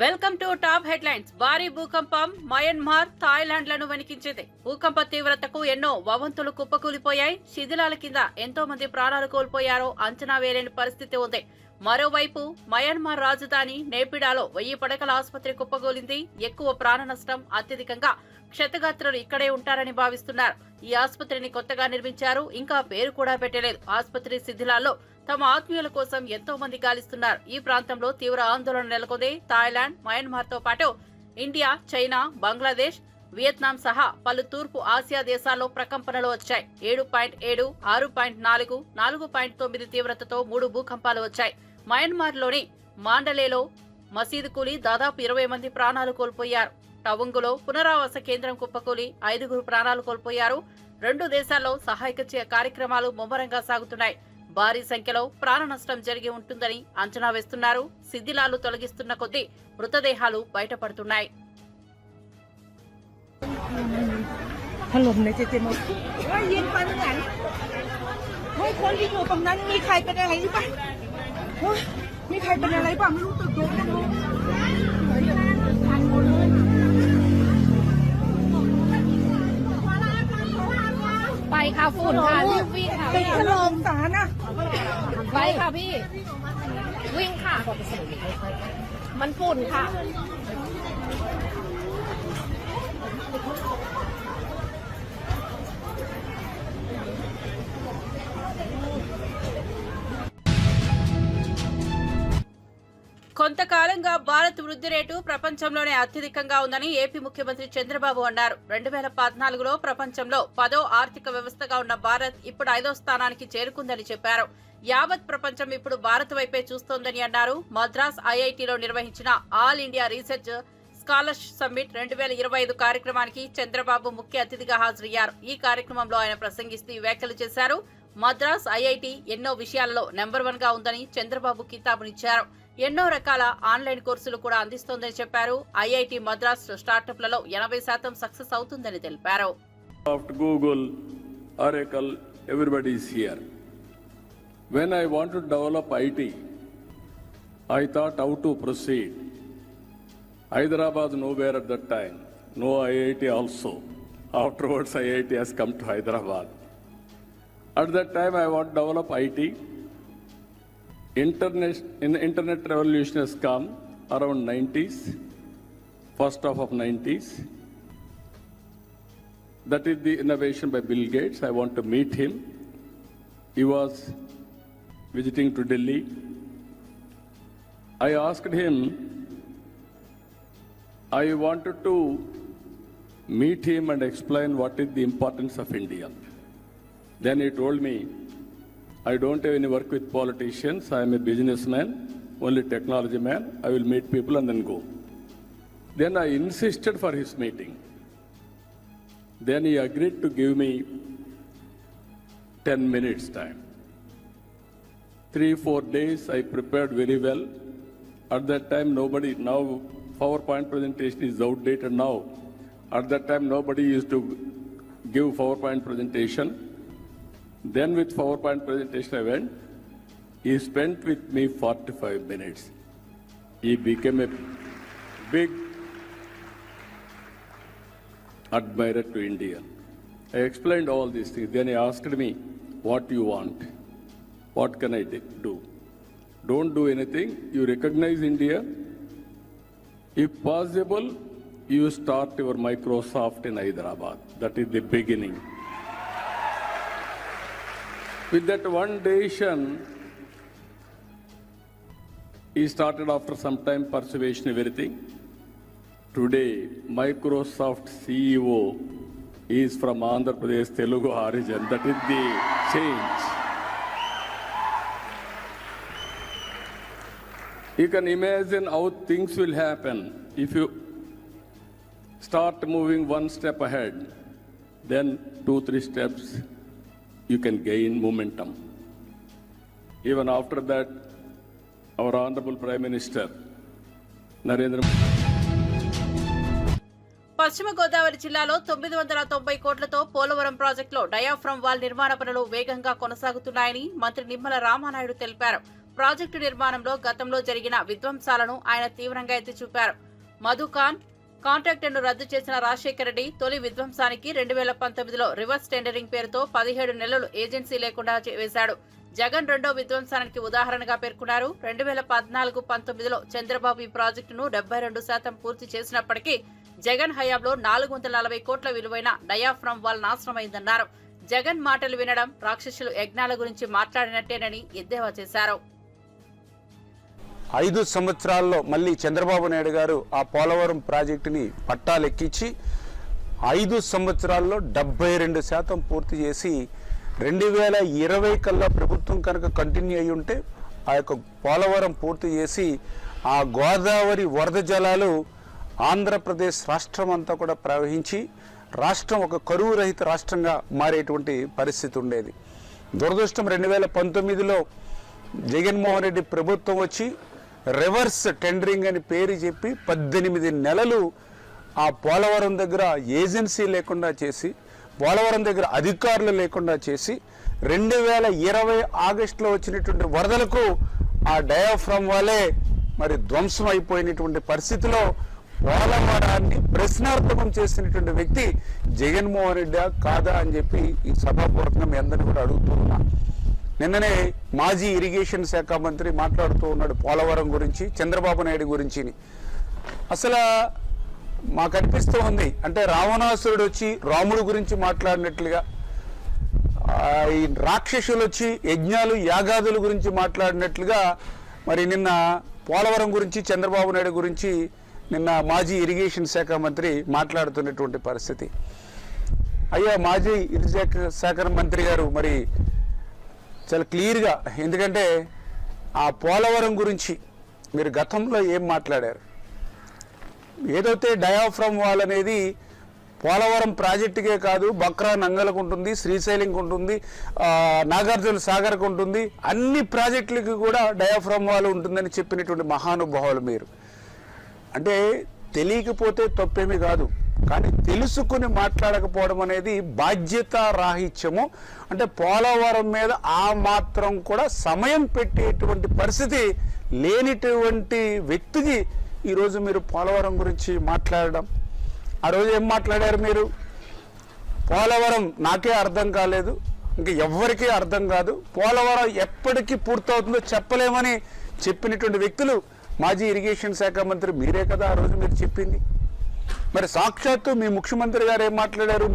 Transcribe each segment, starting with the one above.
Welcome to top headlines. భారీ భూకంపం Myanmar, థాయిలాండ్లను వణికించింది. భూకంప తీవ్రతకు ఎన్నో భవంతులు కుప్పకూలిపోయాయి. శిథిలాల కింద ఎంతో మంది ప్రాణాలు కోల్పోయారో అంచనా వేయలేని పరిస్థితి ఉంది. మరోవైపు మయన్మార్ రాజధాని నేపిడాలో 1000 పడకల ఆసుపత్రి కుప్పకూలింది. ఎక్కువ ప్రాణ నష్టం, అత్యధికంగా క్షతగాత్రులు ఇక్కడే ఉంటారని భావిస్తున్నారు. ఈ ఆసుపత్రిని కొత్తగా నిర్మించారు, ఇంకా పేరు కూడా పెట్టలేదు. ఆసుపత్రి శిథిలాల్లో తమ ఆత్మీయుల కోసం ఎంతో మంది గాలిస్తున్నారు. ఈ ప్రాంతంలో తీవ్ర ఆందోళన నెలకొంది. థాయిలాండ్, మయన్మార్ తో పాటు ఇండియా, చైనా, బంగ్లాదేశ్, వియత్నాం సహా పలు తూర్పు ఆసియా దేశాల్లో ప్రకంపనలు వచ్చాయి. 7.7, 6.4, 4.9 తీవ్రతతో 3 భూకంపాలు వచ్చాయి. మయన్మార్లోని మాండలేలో మసీదు కూలి దాదాపు 20 మంది ప్రాణాలు కోల్పోయారు. టవంగులో పునరావాస కేంద్రం కుప్పకూలి 5 ప్రాణాలు కోల్పోయారు. 2 దేశాల్లో సహాయక కార్యక్రమాలు ముమ్మరంగా సాగుతున్నాయి. భారీ సంఖ్యలో ప్రాణ నష్టం జరిగి ఉంటుందని అంచనా వేస్తున్నారు. శిథిలాలు తొలగిస్తున్న కొద్దీ మృతదేహాలు బయటపడుతున్నాయి. ถล่มในเจเจมายิงไปตรงไหนคนที่อยู่ตรงนั้นมีใครเป็นอะไรหรือเปล่ามีใครเป็นอะไรบ้างไม่รู้ตึกโดนกันรู้ไปค่ะฝุ่นค่ะรีบวิ่งค่ะ เป็นถล่มสารนะ ไปค่ะพี่วิ่งค่ะมันฝุ่นค่ะకొంతకాలంగా భారత్ వృద్ధి రేటు ప్రపంచంలోనే అత్యధికంగా ఉందని ఏపీ ముఖ్యమంత్రి చంద్రబాబు అన్నారు. 2014లో ప్రపంచంలో 10వ ఆర్థిక వ్యవస్థగా ఉన్న భారత్ ఇప్పుడు 5వ స్థానానికి చేరుకుందని చెప్పారు. యావత్ ప్రపంచం ఇప్పుడు భారత్ వైపే చూస్తోందని అన్నారు. మద్రాస్ ఐఐటీలో నిర్వహించిన all India research scholars summit 2025 కార్యక్రమానికి చంద్రబాబు ముఖ్య అతిథిగా హాజరయ్యారు. ఈ కార్యక్రమంలో ఆయన ప్రసంగిస్తూ వ్యాఖ్యలు చేశారు. మద్రాస్ ఐఐటీ ఎన్నో విషయాల్లో నెంబర్ 1 గా ఉందని చంద్రబాబు కితాబునిచ్చారు. ఎన్నో రకాల ఆన్లైన్ కోర్సులు కూడా అందిస్తోందని చెప్పారు. ఐఐటి మద్రాస్ స్టార్టప్లలో 80% సక్సెస్ అవుతుందని తెలిపారు. Google, Oracle, everybody is here. When I want to develop IT, I thought how to proceed. Hyderabad nowhere at that time, no IIT also. Afterwards, IIT has come to Hyderabad. At that time, I want to develop IT. Internet revolution has come around 90s, first half of 90s. That is the innovation by Bill Gates. I want to meet him. He was visiting to Delhi. I asked him, I wanted to meet him and explain what is the importance of India. Then he told me, I don't have any work with politicians. I am a businessman, only technology man. I will meet people and then go. Then I insisted for his meeting. Then he agreed to give me 10 minutes time. 3-4 days I prepared very well. At that time nobody, now PowerPoint presentation is outdated now. At that time nobody used to give PowerPoint presentation. Then with PowerPoint presentation I went. He spent with me 45 minutes. He became a big admirer to India. I explained all these things. Then he asked me, what do you want? What can I do? Don't do anything. You recognize India. If possible, you start your Microsoft in Hyderabad. That is the beginning. With that one decision, he started after some time persuasion, everything. Today, Microsoft CEO is from Andhra Pradesh, Telugu origin. That is the change. You can imagine how things will happen if you start moving one step ahead, then 2-3 steps you can gain momentum. Even after that, our Honorable Prime Minister, Narendra Modi. పశ్చిమ గోదావరి జిల్లాలో 990 కోట్లతో పోలవరం ప్రాజెక్టులో diaphragm wall నిర్మాణ పనులు వేగంగా కొనసాగుతున్నాయని మంత్రి నిమ్మల రామానాయుడు తెలిపారు. Project నిర్మాణంలో గతంలో జరిగిన విధ్వంసాలను ఆయన తీవ్రంగా ఎత్తి చూపారు. మధుఖాన్ కాంట్రాక్టును రద్దు చేసిన రాజశేఖర రెడ్డి తొలి విధ్వంసానికి 2019లో రివర్స్ టెండరింగ్ పేరుతో 17 నెలలు ఏజెన్సీ లేకుండా వేశాడు. జగన్ రెండో విధ్వంసానికి ఉదాహరణగా పేర్కొన్నారు. 2014-19లో చంద్రబాబు ఈ ప్రాజెక్టును 72% పూర్తి చేసినప్పటికీ జగన్ హయాంలో 440 కోట్ల విలువైన డయాఫ్రమ్ వాల్ నాశనమైందన్నారు. జగన్ మాటలు వినడం రాక్షసులు యజ్ఞాల గురించి మాట్లాడినట్టేనని ఎద్దేవా చేశారు. 5 సంవత్సరాల్లో మళ్ళీ చంద్రబాబు నాయుడు గారు ఆ పోలవరం ప్రాజెక్టుని పట్టాలెక్కించి 5 సంవత్సరాల్లో 72% పూర్తి చేసి 2020 కల్లా ప్రభుత్వం కనుక కంటిన్యూ అయి ఉంటే ఆ యొక్క పోలవరం పూర్తి చేసి ఆ గోదావరి వరద జలాలు ఆంధ్రప్రదేశ్ రాష్ట్రం అంతా కూడా ప్రవహించి రాష్ట్రం ఒక కరువు రహిత రాష్ట్రంగా మారేటువంటి పరిస్థితి ఉండేది. దురదృష్టం 2019లో జగన్మోహన్ రెడ్డి ప్రభుత్వం వచ్చి రివర్స్ టెండరింగ్ అని పేరు చెప్పి 18 నెలలు ఆ పోలవరం దగ్గర ఏజెన్సీ లేకుండా చేసి, పోలవరం దగ్గర అధికారులు లేకుండా చేసి 2020 ఆగస్టులో వచ్చినటువంటి వరదలకు ఆ డయాఫ్రమ్ వాళ్ళే మరి ధ్వంసం అయిపోయినటువంటి పరిస్థితిలో పోలవరాన్ని ప్రశ్నార్థకం చేసినటువంటి వ్యక్తి జగన్మోహన్ రెడ్డి కాదా అని చెప్పి ఈ సభాపూర్వకంగా మీ అందరినీ కూడా అడుగుతున్నా. నిన్ననే మాజీ ఇరిగేషన్ శాఖ మంత్రి మాట్లాడుతూ ఉన్నాడు పోలవరం గురించి, చంద్రబాబు నాయుడు గురించి. అసలు మాకు అనిపిస్తూ ఉంది అంటే రావణాసురుడు వచ్చి రాముడు గురించి మాట్లాడినట్లుగా, ఈ రాక్షసులు వచ్చి యజ్ఞాలు యాగాదుల గురించి మాట్లాడినట్లుగా మరి నిన్న పోలవరం గురించి చంద్రబాబు నాయుడు గురించి నిన్న మాజీ ఇరిగేషన్ శాఖ మంత్రి మాట్లాడుతున్నటువంటి పరిస్థితి. అయ్యా మాజీ ఇరిగేషన్ శాఖ మంత్రి గారు మరి చాలా క్లియర్గా, ఎందుకంటే ఆ పోలవరం గురించి మీరు గతంలో ఏం మాట్లాడారు? ఏదైతే డయాఫ్రమ్ వాల్ అనేది పోలవరం ప్రాజెక్టుకే కాదు, బక్రా నంగలకు ఉంటుంది, శ్రీశైలంకి ఉంటుంది, నాగార్జున సాగర్కు ఉంటుంది, అన్ని ప్రాజెక్టులకి కూడా డయాఫ్రమ్ వాల్ ఉంటుందని చెప్పినటువంటి మహానుభావులు మీరు. అంటే తెలియకపోతే తప్పేమీ కాదు, కానీ తెలుసుకుని మాట్లాడకపోవడం అనేది బాధ్యత రాహిత్యము. అంటే పోలవరం మీద ఆ మాత్రం కూడా సమయం పెట్టేటువంటి పరిస్థితి లేనిటువంటి వ్యక్తికి ఈరోజు మీరు పోలవరం గురించి మాట్లాడడం, ఆ రోజు ఏం మాట్లాడారు మీరు? పోలవరం నాకే అర్థం కాలేదు, ఇంకా ఎవ్వరికీ అర్థం కాదు, పోలవరం ఎప్పటికీ పూర్తవుతుందో చెప్పలేమని చెప్పినటువంటి వ్యక్తులు మాజీ ఇరిగేషన్ శాఖ మంత్రి మీరే కదా ఆ రోజు మీరు చెప్పింది. మరి సాక్షాత్తు మీ ముఖ్యమంత్రి గారు ఏం మాట్లాడారు?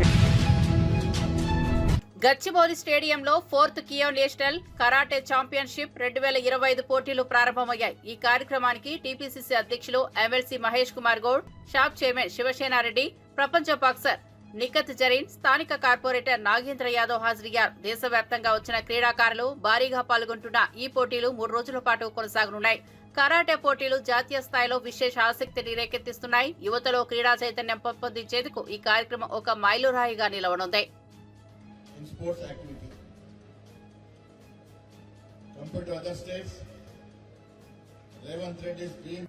గచ్చిబౌలి స్టేడియంలో 4th కియో నేషనల్ కరాటే ఛాంపియన్షిప్ 2025 పోటీలు ప్రారంభమయ్యాయి. ఈ కార్యక్రమానికి టీపీసీసీ అధ్యక్షులు MLC Mahesh Kumar Goud, shop chairman Shiva Sena Reddy, ప్రపంచ బాక్సర్ నిఖత్ జరీన్, స్థానిక కార్పొరేటర్ నాగేంద్ర యాదవ్ హాజరయ్యారు. దేశవ్యాప్తంగా వచ్చిన క్రీడాకారులు భారీగా పాల్గొంటున్న ఈ పోటీలు 3 రోజుల పాటు కొనసాగనున్నాయి. కరాటే పోటీలు జాతీయ స్థాయిలో విశేష ఆసక్తిని రేకెత్తిస్తున్నాయి. యువతలో క్రీడా చైతన్యం పెంపొందించేందుకు ఈ కార్యక్రమం ఒక మైలురాయిగా నిలవనుంది. In sports activity. Compared to other states, Revanth Reddy's dream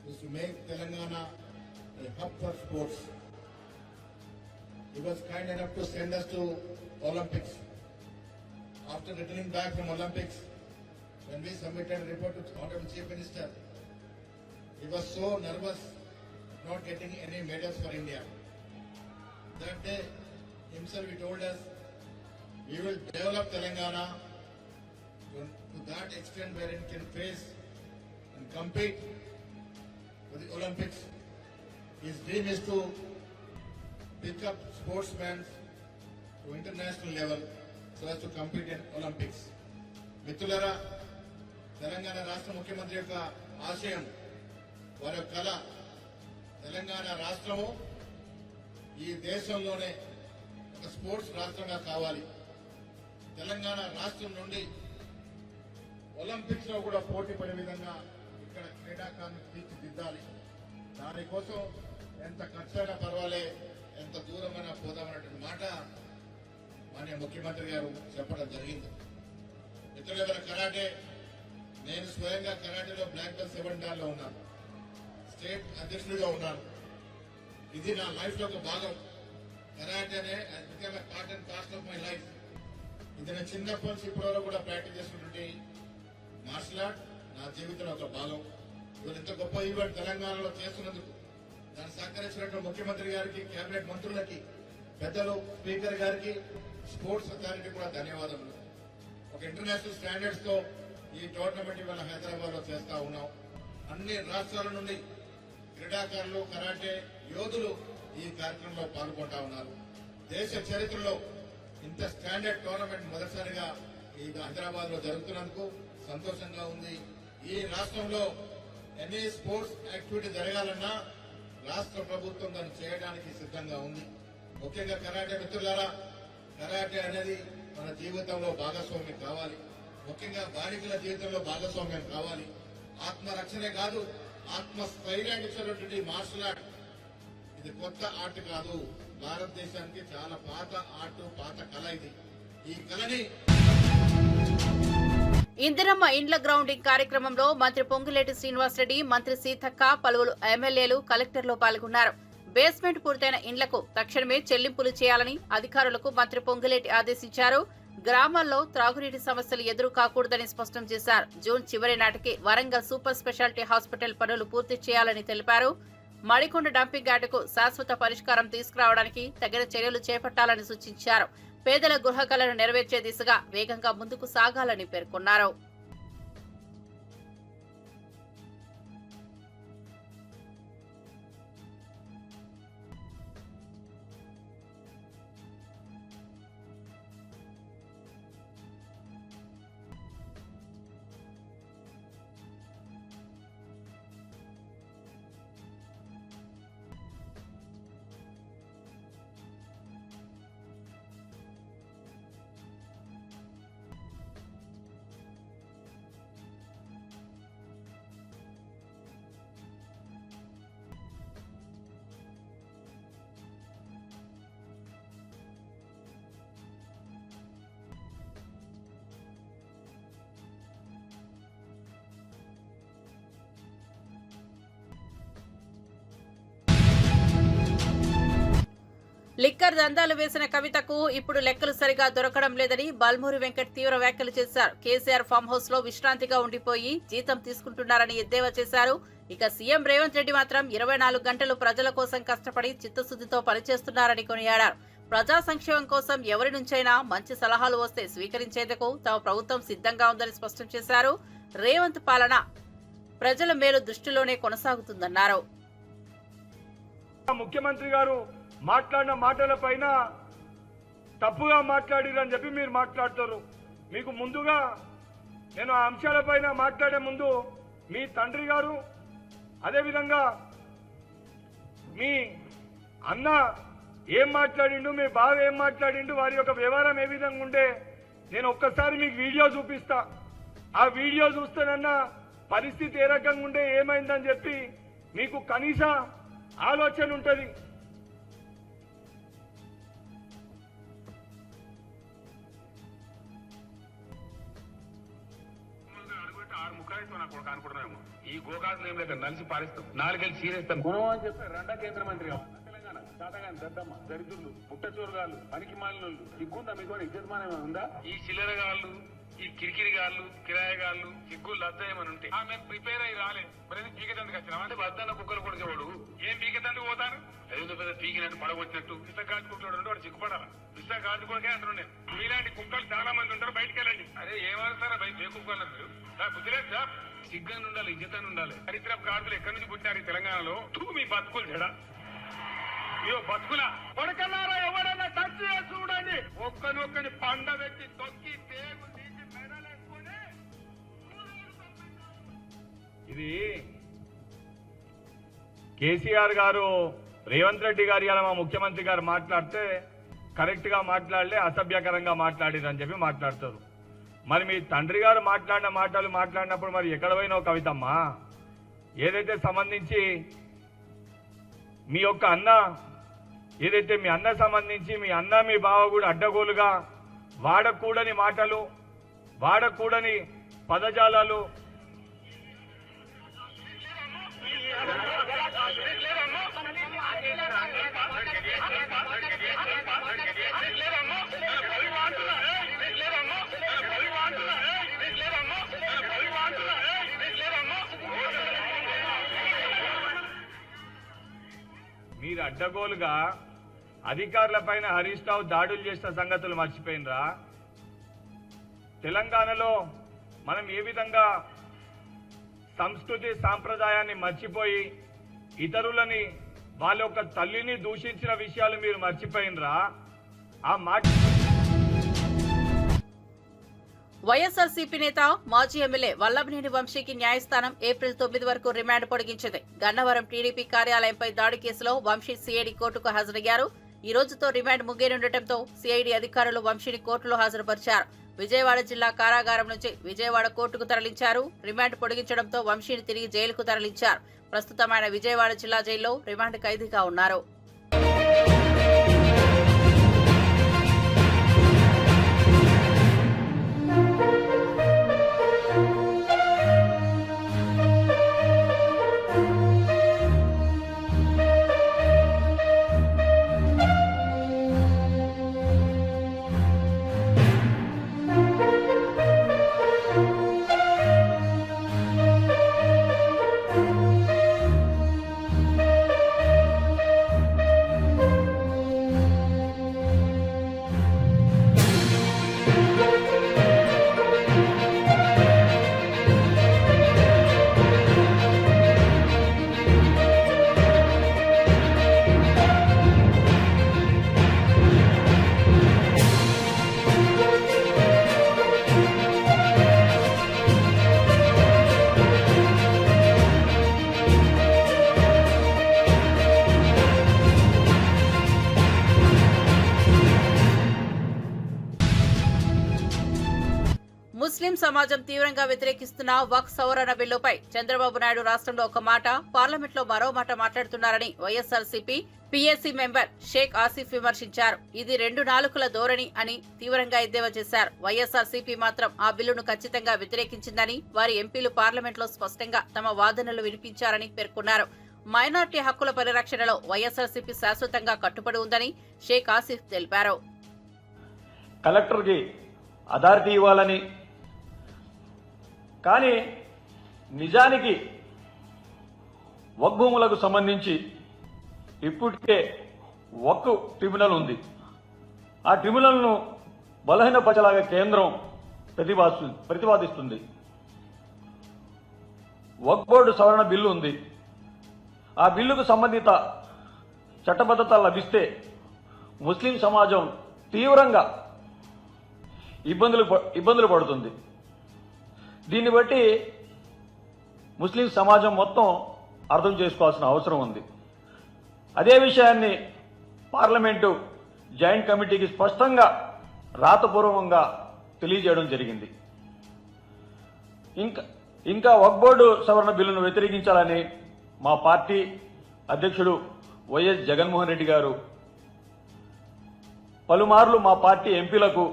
is to make Telangana a hub for sports. He was kind enough to send us to Olympics. After returning back from Olympics, when we submitted a report to the Honorable Chief Minister, he was so nervous not getting any medals for India. That day, himself he told us, we will develop Telangana to that extent where it can face and compete for the Olympics. His dream is to pick up sportsmen to international level so as to compete in Olympics. మిత్రులారా, తెలంగాణ రాష్ట్ర ముఖ్యమంత్రి యొక్క ఆశయం, వారి యొక్క కళ, తెలంగాణ రాష్ట్రము ఈ దేశంలోనే ఒక స్పోర్ట్స్ రాష్ట్రంగా కావాలి. తెలంగాణ రాష్ట్రం నుండి ఒలింపిక్స్ లో కూడా పోటీ పడే విధంగా ఇక్కడ క్రీడాకారులను తీర్చిదిద్దాలి. దానికోసం ఎంత ఖర్చైనా పర్వాలే, ఎంత దూరమైనా పోదామన్నటువంటి మాట మాన్య ముఖ్యమంత్రి గారు చెప్పడం జరిగింది. మిత్రుల కరాటే, నేను స్వయంగా కరాటేలో బ్లాక్ బెల్ట్ 7 డాన్లో ఉన్నాను, స్టేట్ అధ్యక్షుడిగా ఉన్నాను. ఇది నా లైఫ్ లో ఒక భాగం. కరాటేనే become a part and parcel of my life. ఇది నేను చిన్నప్పటి నుంచి ఇప్పటి వరకు కూడా ప్రాక్టీస్ చేస్తున్నటువంటి మార్షల్ ఆర్ట్ నా జీవితంలో ఒక భాగం. ఇవాళ ఇంత గొప్ప ఈవెంట్ తెలంగాణలో చేస్తున్నందుకు దాన్ని సహకరించినటువంటి ముఖ్యమంత్రి గారికి, కేబినెట్ మంత్రులకి, పెద్దలు, స్పీకర్ గారికి, స్పోర్ట్స్ అథారిటీ కూడా ధన్యవాదములు. ఒక ఇంటర్నేషనల్ స్టాండర్డ్స్ తో ఈ టోర్నమెంట్ ఇవాళ హైదరాబాద్ లో చేస్తా ఉన్నాం. అన్ని రాష్ట్రాల నుండి క్రీడాకారులు, కరాటే యోధులు ఈ కార్యక్రమంలో పాల్గొంటా ఉన్నారు. దేశ చరిత్రలో ఇంత స్టాండర్డ్ టోర్నమెంట్ మొదటిసారిగా ఈ హైదరాబాద్ లో జరుగుతున్నందుకు సంతోషంగా ఉంది. ఈ రాష్ట్రంలో ఎనీ స్పోర్ట్స్ యాక్టివిటీ జరగాలన్నా రాష్ట్ర ప్రభుత్వం దాన్ని చేయడానికి సిద్ధంగా ఉంది. ముఖ్యంగా కరాటే మిత్రులారా, కరాటే అనేది మన జీవితంలో భాగస్వామ్యం కావాలి. ముఖ్యంగా బాలికల జీవితంలో భాగస్వామ్యం కావాలి. ఆత్మరక్షణే కాదు, ఆత్మస్థైర్యాన్ని ఇచ్చినటువంటి మార్షల్ ఆర్ట్ ఇది కొత్త ఆర్ట్ కాదు. భారతదేశానికి చాలా పాత ఆర్ట్, పాత కళ ఇది. ఈ కళని ఇందిరమ్మ ఇండ్ల గ్రౌండింగ్ కార్యక్రమంలో మంత్రి పొంగులేటి శ్రీనివాసరెడ్డి, మంత్రి సీతక్క, పలువురు ఎమ్మెల్యేలు, కలెక్టర్లు పాల్గొన్నారు. బేస్మెంట్ పూర్తయిన ఇండ్లకు తక్షణమే చెల్లింపులు చేయాలని అధికారులకు మంత్రి పొంగులేటి ఆదేశించారు. గ్రామాల్లో త్రాగునీటి సమస్యలు ఎదురు కాకూడదని స్పష్టం చేశారు. జూన్ చివరి నాటికి వరంగల్ సూపర్ స్పెషాలిటీ హాస్పిటల్ పనులు పూర్తి చేయాలని తెలిపారు. మడికొండ డంపింగ్ యార్డుకు శాశ్వత పరిష్కారం తీసుకురావడానికి తగిన చర్యలు చేపట్టాలని సూచించారు. పేదల గృహ కలను నెరవేర్చే దిశగా వేగంగా ముందుకు సాగాలని పేర్కొన్నారు. లిక్కర్ దందాలు వేసిన కవితకు ఇప్పుడు లెక్కలు సరిగా దొరకడం లేదని బల్మూరి వెంకట్ తీవ్ర వ్యాఖ్యలు చేశారు. కేసీఆర్ ఫామ్ హౌస్ లో విశ్రాంతిగా ఉండిపోయి జీతం తీసుకుంటున్నారని ఎద్దేవా చేశారు. ఇక సీఎం రేవంత్ రెడ్డి మాత్రం 24 గంటలు ప్రజల కోసం కష్టపడి చిత్తశుద్ధితో పనిచేస్తున్నారని కొనియాడారు. ప్రజా సంక్షేమం కోసం ఎవరి నుంచైనా మంచి సలహాలు వస్తే స్వీకరించేందుకు తమ ప్రభుత్వం సిద్ధంగా ఉందని స్పష్టం చేశారు. రేవంత్ పాలన ప్రజల మేలు దృష్టిలోనే కొనసాగుతుందన్నారు. ముఖ్యమంత్రి గారు మాట్లాడిన మాటల పైన తప్పుగా మాట్లాడిరని చెప్పి మీరు మాట్లాడతారు. మీకు ముందుగా నేను ఆ అంశాలపైన మాట్లాడే ముందు మీ తండ్రి గారు, అదేవిధంగా మీ అన్న ఏం మాట్లాడిండు, మీ బావ ఏం మాట్లాడిండు, వారి యొక్క వ్యవహారం ఏ విధంగా ఉండే నేను ఒక్కసారి మీకు వీడియో చూపిస్తా. ఆ వీడియో చూస్తేనన్న పరిస్థితి ఏ రకంగా ఉండే, ఏమైందని చెప్పి మీకు కనీస ఆలోచన ఉంటుంది. అనుకుంటున్నాము ఈ గోకాసులు ఏం లేక నలిసి పారిస్తాం, నాలుగేళ్ళు చీరేస్తాం గుణం అని చెప్పి రెండో కేంద్ర మంత్రి తెలంగాణ శాతగాని దద్దమ్మ దరిద్రులు పుట్టచోరుగాళ్ళు పనికి మాలినోళ్ళు సిగ్గుందా మీకు ఇజ్జతమానం ఉందా? ఈ చిల్లరగాళ్ళు, ఈ కిరికిరిగాళ్ళు, కిరాయగాళ్ళు సిగ్గు లద్దాయమని ఉంటే మేము ప్రిపేర్ అయ్యి రాలే. మరి పీకెతందుకు వచ్చినాం అంటే వద్దన్న కుక్కలు కొడిచేవాడు ఏం పీకెతందుకు పోతాను? ఏదో పెద్ద పీకినట్టు పడగొచ్చినట్టు పిస్తా కాచుకుంటాడు వాడు సిగ్గుపడాలి. పిస్తా కాచుకోకే అంటారు. నేను మీలాంటి కుక్కలు చాలా మంది ఉంటారు, బయటకు వెళ్ళండి. అరే ఏమవుతారా బయట ఏ కుక్కలు మీరు? బుద్ధిలేదు సార్, సిగ్గాన్ని ఉండాలి, ఇజ్జతాన్ని ఉండాలి. చరిత్ర కార్డులు ఎక్కడి నుంచి పుట్టారు ఈ తెలంగాణలో? మీ బతుకులు చెడా ఇయో బతుకుల కొడకన్నారా? ఎవరైనా టచ్ చేసి చూడండి, ఒక్కని పండ పెట్టి తొక్కి తేగు తీసి మెడలేసుకొని. ఇది కేసీఆర్ గారు, రేవంత్ రెడ్డి గారు ఇలా మా ముఖ్యమంత్రి గారు మాట్లాడితే కరెక్ట్ గా మాట్లాడలే, అసభ్యకరంగా మాట్లాడిరని చెప్పి మాట్లాడతారు. మరి మీ తండ్రి గారు మాట్లాడిన మాటలు మాట్లాడినప్పుడు మరి ఎక్కడ పోయినావు కవితమ్మా? ఏదైతే సంబంధించి మీ యొక్క అన్న, ఏదైతే మీ అన్న సంబంధించి మీ అన్న మీ బావ కూడా అడ్డగోలుగా వాడకూడని మాటలు, వాడకూడని పదజాలాలు అడ్డగోలుగా అధికారులపైన హరీష్ రావు దాడులు చేసిన సంగతులు మర్చిపోయినరా? తెలంగాణలో మనం ఏ విధంగా సంస్కృతి సాంప్రదాయాన్ని మర్చిపోయి ఇతరులని వాళ్ళ యొక్క తల్లిని దూషించిన విషయాలు మీరు మర్చిపోయినరా? ఆ మాట వైఎస్ఆర్సీపీ నేత మాజీ ఎమ్మెల్యే వల్లభనేని వంశీకి న్యాయస్థానం ఏప్రిల్ 9 వరకు రిమాండ్ పొడిగించింది. గన్నవరం టీడీపీ కార్యాలయంపై దాడి కేసులో వంశీ సిఐడి కోర్టుకు హాజరయ్యారు. ఈ రోజుతో రిమాండ్ ముగియనుండటంతో సిఐడి అధికారులు వంశీని కోర్టులో హాజరుపరిచారు. విజయవాడ జిల్లా కారాగారం నుంచి విజయవాడ కోర్టుకు తరలించారు. రిమాండ్ పొడిగించడంతో వంశీని తిరిగి జైలుకు తరలించారు. ప్రస్తుతం ఆయన విజయవాడ జిల్లా జైల్లో రిమాండ్ ఖైదీగా ఉన్నారు. ముస్లిం సమాజం తీవ్రంగా వ్యతిరేకిస్తున్న వక్ఫ్ సవరణ బిల్లుపై చంద్రబాబు నాయుడు రాష్ట్రంలో ఒక మాట, పార్లమెంట్లో మరో మాట మాట్లాడుతున్నారని వైఎస్ఆర్సీపీ పీఏసీ మెంబర్ షేక్ ఆసిఫ్ విమర్శించారు. ఇది 2 నాలుకల ధోరణి అని తీవ్రంగా ఎద్దేవా చేశారు. వైఎస్ఆర్సీపీ మాత్రం ఆ బిల్లును ఖచ్చితంగా వ్యతిరేకించిందని, వారి ఎంపీలు పార్లమెంట్లో స్పష్టంగా తమ వాదనలు వినిపించారని పేర్కొన్నారు. మైనార్టీ హక్కుల పరిరక్షణలో వైఎస్ఆర్సీపీ శాశ్వతంగా కట్టుబడి ఉందని షేక్ ఆసిఫ్ తెలిపారు. కలెక్టర్కి అథారిటీ ఇవ్వాలని, కానీ నిజానికి వక్ఫ్ భూములకు సంబంధించి ఇప్పటికే వక్ఫ్ ట్రిబ్యునల్ ఉంది. ఆ ట్రిబ్యునల్ను బలహీనపరచలాగా కేంద్రం ప్రతిపాదిస్తుంది. వక్ఫ్ బోర్డు సవరణ బిల్లు ఉంది. ఆ బిల్లుకు సంబంధిత చట్టబద్ధత లభిస్తే ముస్లిం సమాజం తీవ్రంగా ఇబ్బందులు పడుతుంది. దీన్ని బట్టి ముస్లిం సమాజం మొత్తం అర్థం చేసుకోవాల్సిన అవసరం ఉంది. అదే విషయాన్ని పార్లమెంటు జాయింట్ కమిటీకి స్పష్టంగా రాతపూర్వకంగా తెలియజేయడం జరిగింది. ఇంకా వక్ఫ్ బోర్డు సవరణ బిల్లును వ్యతిరేకించాలని మా పార్టీ అధ్యక్షుడు వైఎస్ జగన్మోహన్ రెడ్డి గారు పలుమార్లు మా పార్టీ ఎంపీలకు,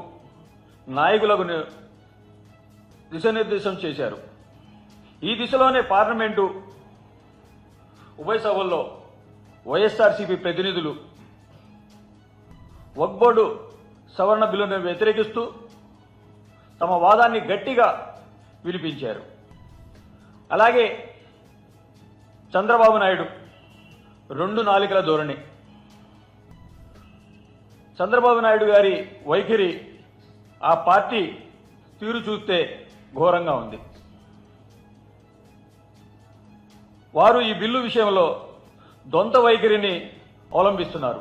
నాయకులకు దిశానిర్దేశం చేశారు. ఈ దిశలోనే పార్లమెంటు ఉభయ సభల్లో వైఎస్ఆర్సీపీ ప్రతినిధులు వక్ఫ్ బోర్డు సవరణ బిల్లును వ్యతిరేకిస్తూ తమ వాదాన్ని గట్టిగా వినిపించారు. అలాగే చంద్రబాబు నాయుడు 2 నాలుకల ధోరణి, చంద్రబాబు నాయుడు గారి వైఖరి, ఆ పార్టీ తీరు చూస్తే ఘోరంగా ఉంది. వారు ఈ బిల్లు విషయంలో దొంత వైఖరిని అవలంబిస్తున్నారు.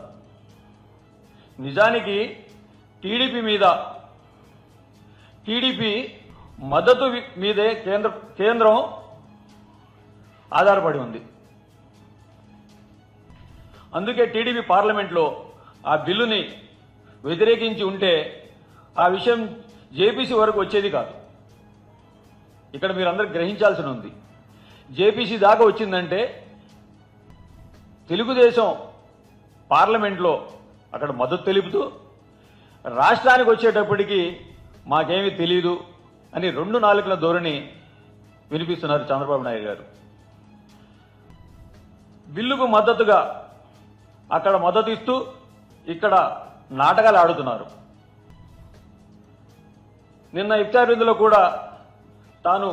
నిజానికి టీడీపీ మద్దతు మీదే కేంద్రం ఆధారపడి ఉంది. అందుకే టీడీపీ పార్లమెంట్లో ఆ బిల్లుని వ్యతిరేకించి ఉంటే ఆ విషయం జేపీసీ వరకు వచ్చేది కాదు. ఇక్కడ మీరందరూ గ్రహించాల్సి ఉంది. జేపీసీ దాకా వచ్చిందంటే తెలుగుదేశం పార్లమెంట్లో అక్కడ మద్దతు తెలుపుతూ రాష్ట్రానికి వచ్చేటప్పటికి మాకేమీ తెలియదు అని 2 నాలుకల ధోరణి వినిపిస్తున్నారు చంద్రబాబు నాయుడు గారు. బిల్లుకు మద్దతుగా అక్కడ మద్దతు ఇస్తూ ఇక్కడ నాటకాలు ఆడుతున్నారు. నిన్న ఇఫ్తార్ విందులో కూడా తాను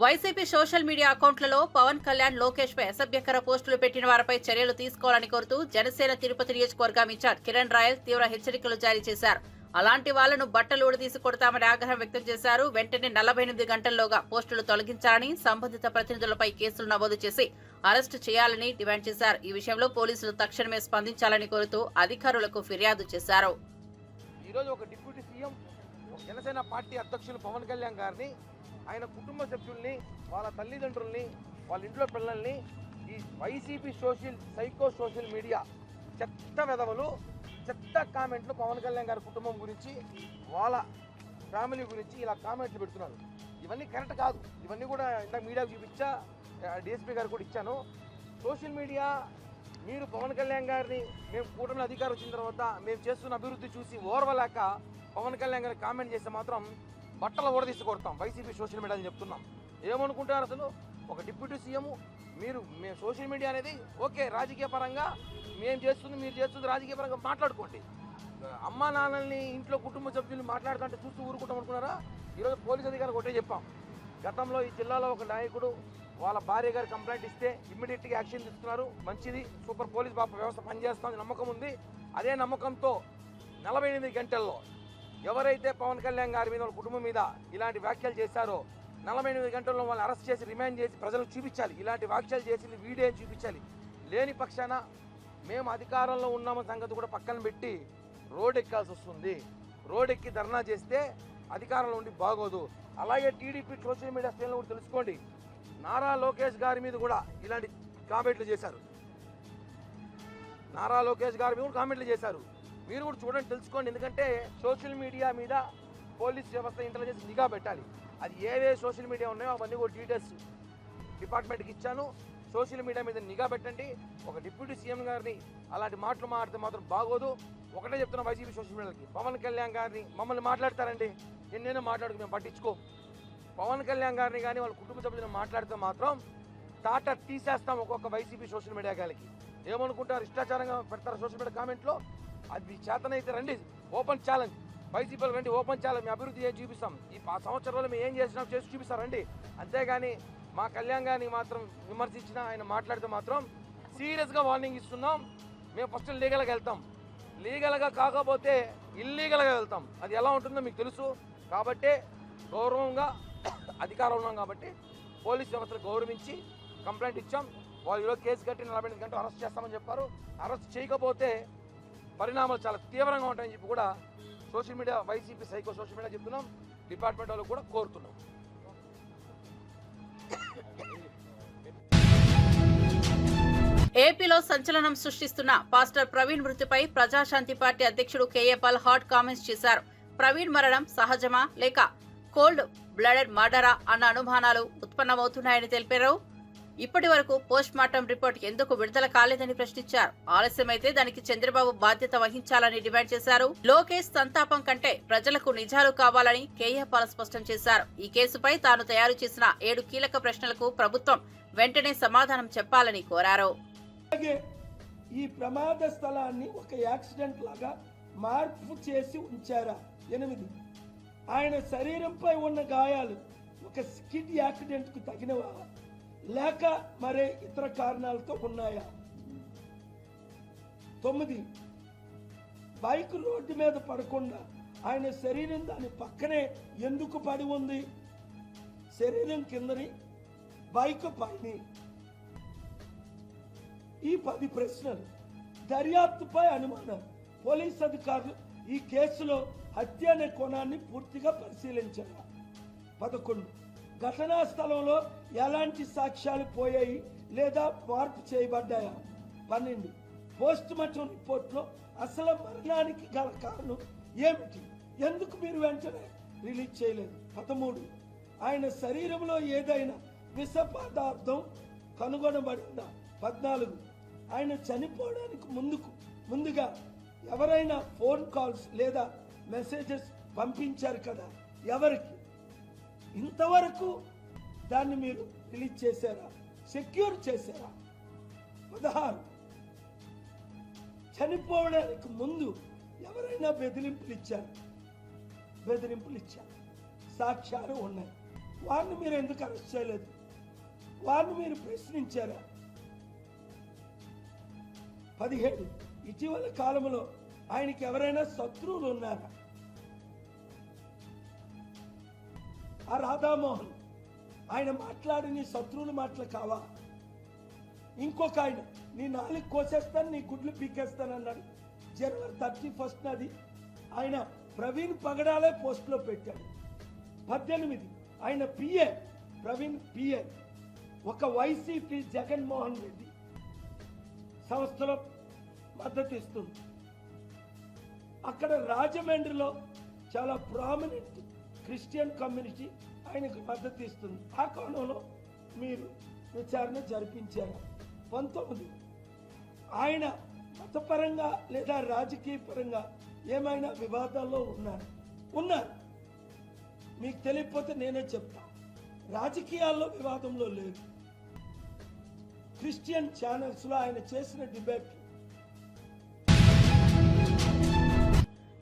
వైసీపీ సోషల్ మీడియా అకౌంట్లలో పవన్ కళ్యాణ్, లోకేష్ పై అసభ్యకర పోస్టులు పెట్టిన వారిపై చర్యలు తీసుకోవాలని కోరుతూ జనసేన తిరుపతి నియోజకవర్గం ఇన్ఛార్జ్ కిరణ్ రాయల్ తీవ్ర హెచ్చరికలు జారీ చేశారు. అలాంటి వాళ్లను బట్టలు ఊడదీసి కొడతామని ఆగ్రహం వ్యక్తం చేశారు. వెంటనే 48 గంటల్లోగా పోస్టులు తొలగించాలని, సంబంధిత ప్రతినిధులపై కేసులు నమోదు చేసి అరెస్టు చేయాలని డిమాండ్ చేశారు. ఈ విషయంలో పోలీసులు తక్షణమే స్పందించాలని కోరుతూ అధికారులకు ఫిర్యాదు చేశారు. ఈరోజు ఒక డిప్యూటీ సీఎం జనసేన పార్టీ అధ్యక్షులు పవన్ కళ్యాణ్ గారిని, ఆయన కుటుంబ సభ్యుల్ని, వాళ్ళ తల్లిదండ్రుల్ని, వాళ్ళ ఇంట్లో పిల్లల్ని ఈ వైసీపీ సోషల్ మీడియా చెత్త వెధవలు, చెత్త కామెంట్లు పవన్ కళ్యాణ్ గారి కుటుంబం గురించి, వాళ్ళ ఫ్యామిలీ గురించి ఇలా కామెంట్లు పెడుతున్నారు. ఇవన్నీ కరెక్ట్ కాదు. ఇవన్నీ కూడా ఇందాక మీడియాకు చూపించా, డిఎస్పీ గారు కూడా ఇచ్చాను. సోషల్ మీడియా మీరు పవన్ కళ్యాణ్ గారిని, మేము కూటమి అధికారం వచ్చిన తర్వాత మేము చేస్తున్న అభివృద్ధి చూసి ఓర్వలేక పవన్ కళ్యాణ్ గారిని కామెంట్ చేస్తే మాత్రం బట్టలు ఊడదీసి కొడతాం వైసీపీ సోషల్ మీడియా అని చెప్తున్నాం. ఏమనుకుంటారు అసలు? ఒక డిప్యూటీ సీఎం మేము సోషల్ మీడియా అనేది ఓకే, రాజకీయ పరంగా మేము చేస్తుంది, మీరు చేస్తుంది రాజకీయ పరంగా మాట్లాడుకోండి. అమ్మా నాన్నల్ని, ఇంట్లో కుటుంబ సభ్యులు మాట్లాడుతుంటే చూస్తూ ఊరుకుంటాం అనుకున్నారా? ఈరోజు పోలీస్ అధికారులు ఒకటే చెప్పాం. గతంలో ఈ జిల్లాలో ఒక నాయకుడు వాళ్ళ భార్య గారు కంప్లైంట్ ఇస్తే ఇమ్మీడియట్గా యాక్షన్ తీసుకున్నారు. మంచిది, సూపర్ పోలీస్ వ్యవస్థ పనిచేస్తుంది, నమ్మకం ఉంది. అదే నమ్మకంతో 48 గంటల్లో ఎవరైతే పవన్ కళ్యాణ్ గారి మీద, వాళ్ళ కుటుంబం మీద ఇలాంటి వ్యాఖ్యలు చేశారో 48 గంటల్లో వాళ్ళని అరెస్ట్ చేసి రిమాండ్ చేసి ప్రజలకు చూపించాలి. ఇలాంటి వ్యాఖ్యలు చేసింది వీడియో చూపించాలి. లేని పక్షాన మేము అధికారంలో ఉన్నామ సంగతి కూడా పక్కన పెట్టి రోడ్ ఎక్కాల్సి వస్తుంది. రోడ్ ఎక్కి ధర్నా చేస్తే అధికారంలో ఉండి బాగోదు. అలాగే టీడీపీ సోషల్ మీడియా శ్రేణులు కూడా తెలుసుకోండి, నారా లోకేష్ గారి మీద కూడా ఇలాంటి కామెంట్లు చేశారు. నారా లోకేష్ గారి మీద కూడా కామెంట్లు చేశారు. మీరు కూడా చూడండి, తెలుసుకోండి. ఎందుకంటే సోషల్ మీడియా మీద పోలీస్ వ్యవస్థ, ఇంటెలిజెన్స్ నిఘా పెట్టాలి. అది ఏవే సోషల్ మీడియా ఉన్నాయో అవన్నీ కూడా డీటెయిల్స్ డిపార్ట్మెంట్కి ఇచ్చాను. సోషల్ మీడియా మీద నిఘా పెట్టండి. ఒక డిప్యూటీ సీఎం గారిని అలాంటి మాటలు మాట్లాడితే మాత్రం బాగోదు. ఒకటే చెప్తున్నా వైసీపీ సోషల్ మీడియాకి, పవన్ కళ్యాణ్ గారిని మమ్మల్ని మాట్లాడతారండి, ఎన్నైనా మాట్లాడుకు మేము పట్టించుకో. పవన్ కళ్యాణ్ గారిని కానీ వాళ్ళ కుటుంబ సభ్యులను మాట్లాడితే మాత్రం టాటా తీసేస్తాం ఒక్కొక్క వైసీపీ సోషల్ మీడియా గారికి. ఏమనుకుంటారు? ఇష్టాచారంగా పెడతారు సోషల్ మీడియా కామెంట్లో. అది చేతనైతే రండి, ఓపెన్ ఛాలెంజ్. వైసీపీలు రండి, ఓపెన్ ఛాలెంజ్. మీ అభివృద్ధి ఏం చూపిస్తాం, ఈ సంవత్సరంలో మేము ఏం చేసినాం చేసి చూపిస్తారండి. అంతేగాని మా కళ్యాణ్ గారిని మాత్రం విమర్శించినా, ఆయన మాట్లాడితే మాత్రం సీరియస్గా వార్నింగ్ ఇస్తున్నాం. మేము ఫస్ట్ లీగల్గా వెళ్తాం, లీగల్గా కాకపోతే ఇల్లీగల్గా వెళ్తాం. అది ఎలా ఉంటుందో మీకు తెలుసు. కాబట్టి గౌరవంగా అధికారం ఉన్నాం కాబట్టి పోలీస్ వ్యవస్థలు గౌరవించి కంప్లైంట్ ఇచ్చాం. వాళ్ళు ఈరోజు కేసు కట్టి 48 గంటలు అరెస్ట్ చేస్తామని చెప్పారు. అరెస్ట్ చేయకపోతే పరిణామాలు చాలా తీవ్రంగా ఉంటాయని చెప్పి కూడా social media, YCP social media చెప్తున్నాం. డిపార్ట్మెంట్ వాళ్ళు కూడా కోరుతున్నాం. ఏపీలో సంచలనం సృష్టిస్తున్న పాస్టర్ ప్రవీణ్ మృతిపై ప్రజాశాంతి పార్టీ అధ్యక్షుడు కేఏ పాల్ హాట్ కామెంట్స్ చేశారు. ప్రవీణ్ మరణం సహజమా లేక కోల్డ్ బ్లడెడ్ మర్డరా అన్న అనుమానాలు ఉత్పన్నమవుతున్నాయని తెలిపారు. ఇప్పటి వరకు పోస్ట్ మార్టం రిపోర్ట్ ఎందుకు విడుదల కాలేదని ప్రశ్నించారు. ఆలస్యమైతే దానికి చంద్రబాబు బాధ్యత వహించాలని డిమాండ్ చేశారు. లోకేష్ సంతాపం కంటే ప్రజలకు నిజాలు కావాలని కేఏ పాల్ స్పష్టం చేశారు. ఈ కేసుపై తాను తయారు చేసిన 7 కీలక ప్రశ్నలకు ప్రభుత్వం వెంటనే సమాధానం చెప్పాలని కోరారు. ఈ ప్రమాద స్థలాన్ని ఒక యాక్సిడెంట్ లాగా మార్పు చేసి ఉంచారా? 8 ఆయన శరీరంపై ఉన్న గాయాలు ఒక స్కిడ్ యాక్సిడెంట్ కు తగినవా లేక మరే ఇతర కారణాలతో ఉన్నాయా? 9 బైక్ రోడ్డు మీద పడకుండా ఆయన శరీరం దాని పక్కనే ఎందుకు పడి ఉంది? శరీరం కిందని, బైక్ పైన. ఈ 10 ప్రశ్నలు. దర్యాప్తుపై అనుమానం. పోలీస్ అధికారులు ఈ కేసులో హత్య అనే కోణాన్ని పూర్తిగా పరిశీలించారు. 11 ఘటనా స్థలంలో ఎలాంటి సాక్ష్యాలు పోయాయి లేదా మార్పు చేయబడ్డాయా? 12 పోస్ట్ మార్టం రిపోర్ట్లో అసలు మరణానికి గల కారణం ఏమిటి? ఎందుకు మీరు వెంటనే రిలీజ్ చేయలేదు? 13 ఆయన శరీరంలో ఏదైనా విష పదార్థం కనుగొనబడిందా? 14 ఆయన చనిపోవడానికి ముందుగా ఎవరైనా ఫోన్ కాల్స్ లేదా మెసేజెస్ పంపించారు కదా, ఎవరికి? ఇంతవరకు దాన్ని మీరు రిలీజ్ చేశారా? సెక్యూర్ చేశారా? 16 చనిపోవడానికి ముందు ఎవరైనా బెదిరింపులు ఇచ్చారు? సాక్ష్యాలు ఉన్నాయి. వారిని మీరు ఎందుకు అరెస్ట్ చేయలేదు? వారిని మీరు ప్రశ్నించారా? 17 ఇటీవల కాలంలో ఆయనకి ఎవరైనా శత్రువులు ఉన్నారా? ఆ రాధామోహన్ ఆయన మాట్లాడిన శత్రువుల మాటలు కావా? ఇంకొక ఆయన నీ నాలుగు కోసేస్తాను, నీ గుడ్లు పీకేస్తానన్నాడు. జనవరి 31 అది ఆయన ప్రవీణ్ పగడాలే పోస్టులో పెట్టాడు. 18 ఆయన పిఏ ప్రవీణ్ పిఏ ఒక వైసీపీ జగన్మోహన్ రెడ్డి సంస్థలో మద్దతు ఇస్తుంది. అక్కడ రాజమండ్రిలో చాలా ప్రామినెంట్ క్రిస్టియన్ కమ్యూనిటీ ఆయనకు మద్దతు ఇస్తుంది. ఆ కోణంలో మీరు విచారణ జరిపించారు. 19 ఆయన మతపరంగా లేదా రాజకీయ పరంగా ఏమైనా వివాదాల్లో ఉన్నారు. మీకు తెలియకపోతే నేనే చెప్తా. రాజకీయాల్లో వివాదంలో లేదు. క్రిస్టియన్ ఛానల్స్ లో ఆయన చేసిన డిబేట్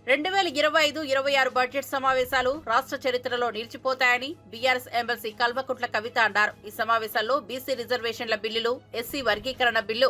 2025-26 బడ్జెట్ సమావేశాలు రాష్ట్ర చరిత్రలో నిలిచిపోతాయని బీఆర్ఎస్ ఎమ్మెల్సీ కల్వకుంట్ల కవిత అన్నారు. ఈ సమావేశాల్లో బీసీ రిజర్వేషన్ల బిల్లులు, ఎస్సీ వర్గీకరణ బిల్లు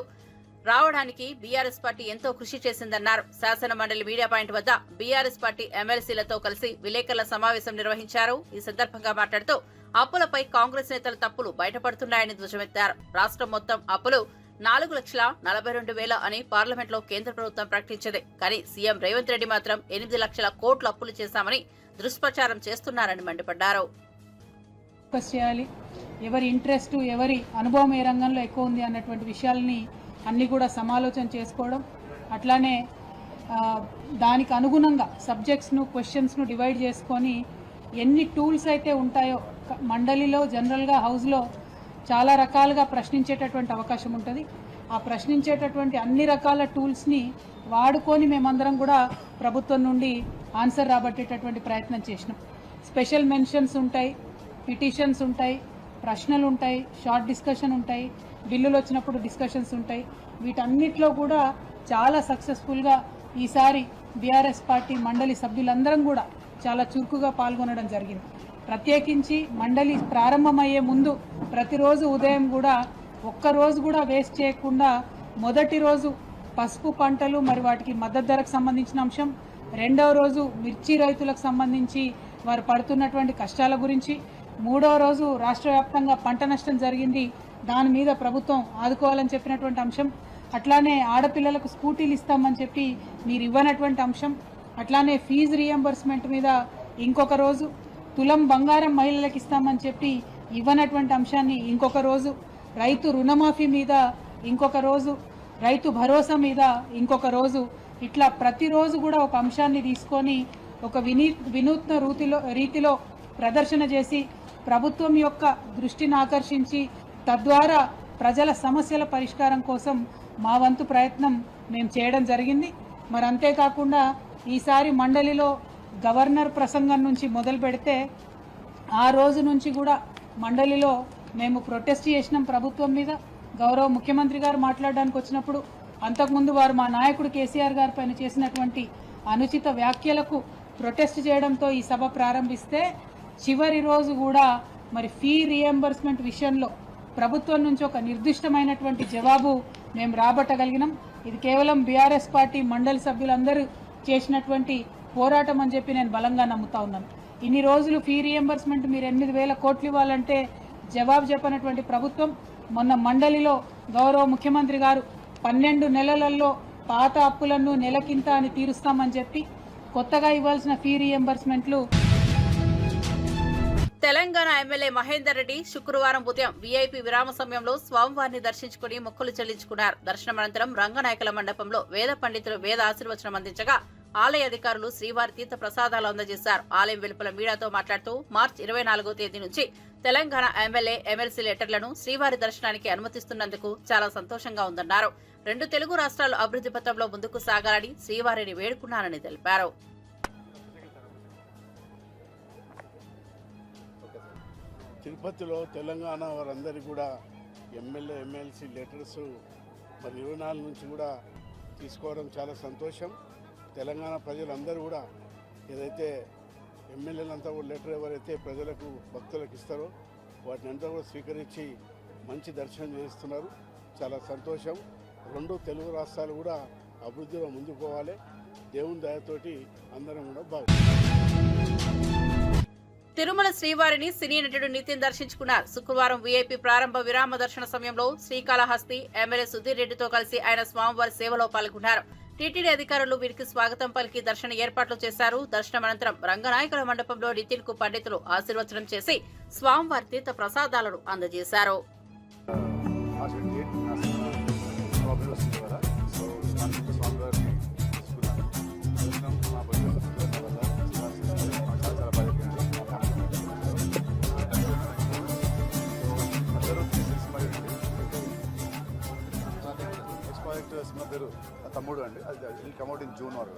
రావడానికి బీఆర్ఎస్ పార్టీ ఎంతో కృషి చేసిందన్నారు. శాసన మండలి మీడియా పాయింట్ వద్ద బీఆర్ఎస్ పార్టీ ఎమ్మెల్సీలతో కలిసి విలేకరుల సమావేశం నిర్వహించారు. ఈ సందర్భంగా మాట్లాడుతూ అప్పులపై కాంగ్రెస్ నేతల తప్పులు బయటపడుతున్నాయని ధ్వజమెత్తారు. రాష్ట్రం మొత్తం అప్పులు 4,42,000 అని పార్లమెంట్లో కేంద్ర ప్రభుత్వం ప్రకటించింది. కానీ సీఎం రేవంత్ రెడ్డి మాత్రం 8 లక్షల కోట్లు అప్పులు చేశామని దుష్ప్రచారం చేస్తున్నారని మండిపడ్డారు. చేయాలి, ఎవరి ఇంట్రెస్ట్, ఎవరి అనుభవం ఏ రంగంలో ఎక్కువ ఉంది అన్నటువంటి విషయాలని అన్ని కూడా సమాలోచన చేసుకోవడం, అట్లానే దానికి అనుగుణంగా సబ్జెక్ట్స్ను, క్వశ్చన్స్ను డివైడ్ చేసుకొని ఎన్ని టూల్స్ అయితే ఉంటాయో మండలిలో, జనరల్గా హౌస్లో చాలా రకాలుగా ప్రశ్నించేటటువంటి అవకాశం ఉంటుంది. ఆ ప్రశ్నించేటటువంటి అన్ని రకాల టూల్స్ని వాడుకొని మేమందరం కూడా ప్రభుత్వం నుండి ఆన్సర్ రాబట్టేటటువంటి ప్రయత్నం చేసినాం. స్పెషల్ మెన్షన్స్ ఉంటాయి, పిటిషన్స్ ఉంటాయి, ప్రశ్నలు ఉంటాయి, షార్ట్ డిస్కషన్ ఉంటాయి, బిల్లులు వచ్చినప్పుడు డిస్కషన్స్ ఉంటాయి. వీటన్నిటిలో కూడా చాలా సక్సెస్ఫుల్గా ఈసారి బీఆర్ఎస్ పార్టీ మండలి సభ్యులందరం కూడా చాలా చురుకుగా పాల్గొనడం జరిగింది. ప్రత్యేకించి మండలి ప్రారంభమయ్యే ముందు ప్రతిరోజు ఉదయం కూడా ఒక్కరోజు కూడా వేస్ట్ చేయకుండా మొదటి రోజు పసుపు పంటలు మరి వాటికి మద్దతు ధరకు సంబంధించిన అంశం, రెండవ రోజు మిర్చి రైతులకు సంబంధించి వారు పడుతున్నటువంటి కష్టాల గురించి, మూడవ రోజు రాష్ట్ర వ్యాప్తంగా పంట నష్టం జరిగింది, దాని మీద ప్రభుత్వం ఆదుకోవాలని చెప్పినటువంటి అంశం, అట్లానే ఆడపిల్లలకు స్కూటీలు ఇస్తామని చెప్పి మీరు ఇవ్వనటువంటి అంశం, అట్లానే ఫీజు రీఎంబర్స్మెంట్ మీద ఇంకొక రోజు, తులం బంగారం మహిళలకు ఇస్తామని చెప్పి ఇవ్వనటువంటి అంశాన్ని ఇంకొక రోజు, రైతు రుణమాఫీ మీద ఇంకొక రోజు, రైతు భరోసా మీద ఇంకొక రోజు, ఇట్లా ప్రతిరోజు కూడా ఒక అంశాన్ని తీసుకొని ఒక వినూత్న రీతిలో ప్రదర్శన చేసి ప్రభుత్వం యొక్క దృష్టిని ఆకర్షించి తద్వారా ప్రజల సమస్యల పరిష్కారం కోసం మా వంతు ప్రయత్నం మేము చేయడం జరిగింది. మరి అంతేకాకుండా ఈసారి మండలిలో గవర్నర్ ప్రసంగం నుంచి మొదలు పెడితే ఆ రోజు నుంచి కూడా మండలిలో మేము ప్రొటెస్ట్ చేసినాం ప్రభుత్వం మీద. గౌరవ ముఖ్యమంత్రి గారు మాట్లాడడానికి వచ్చినప్పుడు అంతకుముందు వారు మా నాయకుడు కేసీఆర్ గారి పైన చేసినటువంటి అనుచిత వ్యాఖ్యలకు ప్రొటెస్ట్ చేయడంతో ఈ సభ ప్రారంభిస్తే చివరి రోజు కూడా మరి ఫీ రీఎంబర్స్మెంట్ విషయంలో ప్రభుత్వం నుంచి ఒక నిర్దిష్టమైనటువంటి జవాబు మేము రాబట్టగలిగినాం. ఇది కేవలం బీఆర్ఎస్ పార్టీ మండలి సభ్యులందరూ చేసినటువంటి పోరాటం అని చెప్పి నేను బలంగా నమ్ముతా ఉన్నాను. ఇన్ని రోజులు ఫీ రీఎంబర్స్మెంట్ మీరు 8,000 కోట్లు ఇవ్వాలంటే జవాబు చెప్పనటువంటి ప్రభుత్వం మొన్న మండలిలో గౌరవ ముఖ్యమంత్రి గారు 12 నెలలలో పాత అప్పులను నెలకింత అని తీరుస్తామని చెప్పి కొత్తగా ఇవ్వాల్సిన ఫీ రీఎంబర్స్మెంట్లు. తెలంగాణ ఎమ్మెల్యే మహేందర్ రెడ్డి శుక్రవారం ఉదయం వీఐపీ విరామ సమయంలో స్వామివారిని దర్శించుకుని మొక్కులు చెల్లించుకున్నారు. దర్శనం అనంతరం రంగనాయకుల మండపంలో వేద పండితులు వేద ఆశీర్వచనం అందించగా ఆలయ అధికారులు శ్రీవారి తీర్థ ప్రసాదాలు అందజేశారు. ఆలయం వెలుపల మీడియాతో మాట్లాడుతూ మార్చి 24వ తేదీ నుంచి తెలంగాణ ఎమ్మెల్యే, ఎమ్మెల్సీ లెటర్లను శ్రీవారి దర్శనానికి అనుమతిస్తున్నందుకు చాలా సంతోషంగా ఉందన్నారు. 2 తెలుగు రాష్ట్రాలు అభివృద్ధి పథంలో ముందుకు సాగాలని శ్రీవారిని వేడుకున్నారని తెలిపారు. తిరుపతిలో తెలంగాణ వారందరికీ కూడా ఎమ్మెల్యే, ఎమ్మెల్సీ లెటర్స్ మరి 24 నుంచి కూడా తీసుకోవడం చాలా సంతోషం. తెలంగాణ ప్రజలందరూ కూడా ఏదైతే ఎమ్మెల్యేలంతా కూడా లెటర్ ఎవరైతే ప్రజలకు భక్తులకు ఇస్తారో వాటిని అంతా కూడా స్వీకరించి మంచి దర్శనం చేస్తున్నారు. చాలా సంతోషం. 2 తెలుగు రాష్ట్రాలు కూడా అభివృద్ధిలో ముందుకు పోవాలి. దేవుని దయతోటి అందరం కూడా తిరుమల శ్రీవారిని సినీ నటుడు నితిన్ దర్శించుకున్నారు. శుక్రవారం వీఐపీ ప్రారంభ విరామ దర్శన సమయంలో శ్రీకాళహస్తి ఎమ్మెల్యే సుధీర్ రెడ్డితో కలిసి ఆయన స్వామివారి సేవలో పాల్గొన్నారు. టీటీడీ అధికారులు వీరికి స్వాగతం పలికి దర్శన ఏర్పాట్లు చేశారు. దర్శనం అనంతరం రంగనాయకుల మండపంలో నితిన్ కు పండితులు ఆశీర్వచనం చేసి స్వామివారి తీర్థ ప్రసాదాలను అందజేశారు. పేరు తమ్ముడు అండి. అది కమౌట్ ఇన్ జూన్ ఆర్